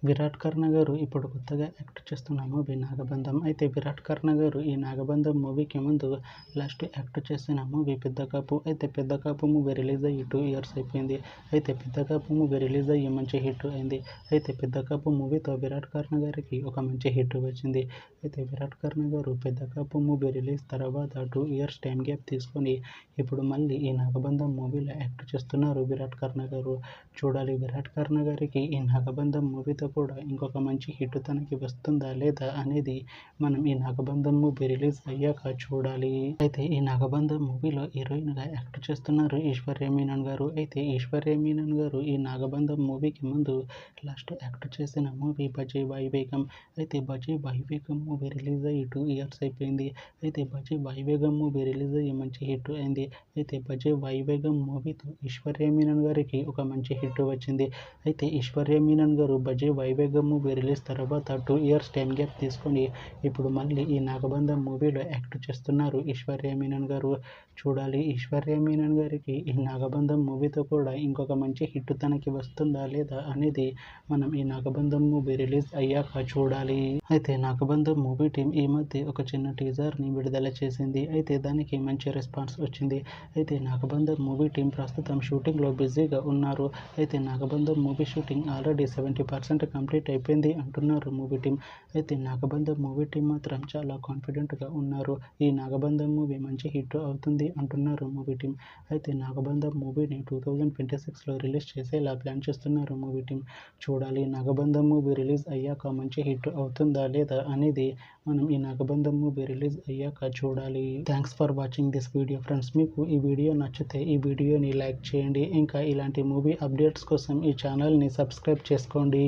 విరాట్ కర్ణ గారు ఇప్పుడు కొత్తగా యాక్ట్ చేస్తున్న మూవీ నాగబంధం. అయితే విరాట్ కర్ణ గారు ఈ నాగబంధం మూవీకి ముందు లాస్ట్ యాక్ట్ చేసిన మూవీ పెద్ద కాపు. అయితే పెద్ద కాపు మూవీ రిలీజ్ అయ్యి 2 years అయిపోయింది. అయితే పెద్ద కాపు మూవీ రిలీజ్ అయ్యి మంచి హిట్ అయింది. అయితే పెద్ద కాపు మూవీతో విరాట్ కర్ణ గారికి ఒక మంచి హిట్ వచ్చింది. అయితే విరాట్ కర్ణ గారు పెద్ద కాపు మూవీ రిలీజ్ తర్వాత 2 years టైం గ్యాప్ తీసుకొని ఇప్పుడు మళ్ళీ ఈ నాగబంధం మూవీలో యాక్ట్ చేస్తున్నారు విరాట్ కర్ణ గారు. చూడాలి విరాట్ కర్ణ గారికి ఈ నాగబంధం మూవీతో కూడా ఇంకొక మంచి హిట్ తనకి వస్తుందా లేదా అనేది మనం ఈ నాగబంధం మూవీ రిలీజ్ అయ్యాక చూడాలి. అయితే ఈ నాగబంధం మూవీలో హీరోయిన్ గా యాక్ట్ చేస్తున్నారు ఐశ్వర్య మీనన్ గారు. అయితే ఐశ్వర్య మీనన్ గారు ఈ నాగబంధం మూవీకి ముందు లాస్ట్ యాక్ట్ చేసిన మూవీ బజీ భాయ్ బేగం. అయితే బజీ భాయ్ బేగం మూవీ రిలీజ్ అయ్యి 2 years అయిపోయింది. అయితే బజీ భాయ్ బేగం మూవీ రిలీజ్ అయ్యి మంచి హిట్ అయింది. అయితే బజీ భాయ్ బేగం మూవీతో ఐశ్వర్య మీనన్ గారికి ఒక మంచి హిట్ వచ్చింది. అయితే ఐశ్వర్య మీనన్ గారు బజీ భాయ్ బేగం మూవీ రిలీజ్ తర్వాత 2 years టైం గ్యాప్ తీసుకొని ఇప్పుడు మళ్ళీ ఈ నాగబంధం మూవీలో యాక్ట్ చేస్తున్నారు ఐశ్వర్య మీనన్ గారు. చూడాలి ఐశ్వర్య మీనన్ గారికి ఈ నాగబంధం మూవీతో కూడా ఇంకొక మంచి హిట్ తనకి వస్తుందా లేదా అనేది మనం ఈ నాగబంధం మూవీ రిలీజ్ అయ్యాక చూడాలి. అయితే నాగబంధం మూవీ టీం ఈ మధ్య ఒక చిన్న టీజర్ని విడుదల చేసింది. అయితే దానికి మంచి రెస్పాన్స్ వచ్చింది. అయితే నాగబంధం మూవీ టీం ప్రస్తుతం షూటింగ్లో బిజీగా ఉన్నారు. అయితే నాగబంధం మూవీ షూటింగ్ ఆల్రెడీ 70% కంప్లీట్ అయిపోయింది అంటున్నారు మూవీ టీం. అయితే నాగబంధం మూవీ టీం మాత్రం చాలా కాన్ఫిడెంట్గా ఉన్నారు. ఈ నాగబంధం మూవీ మంచి హిట్ అవుతుంది అంటున్నారు మూవీ టీం. అయితే నాగబంధం మూవీని 2026లో రిలీజ్ చేసేలా ప్లాన్ చేస్తున్నారు మూవీ టీం. చూడాలి నాగబంధం మూవీ రిలీజ్ అయ్యాక మంచి హిట్ అవుతుందా లేదా అనేది మనం ఈ నాగబంధం మూవీ రిలీజ్ అయ్యాక చూడాలి. Thanks for watching this video friends. మీకు ఈ వీడియో నచ్చితే ఈ వీడియోని లైక్ చేయండి. ఇంకా ఇలాంటి మూవీ అప్డేట్స్ కోసం ఈ ఛానల్ని సబ్స్క్రైబ్ చేసుకోండి.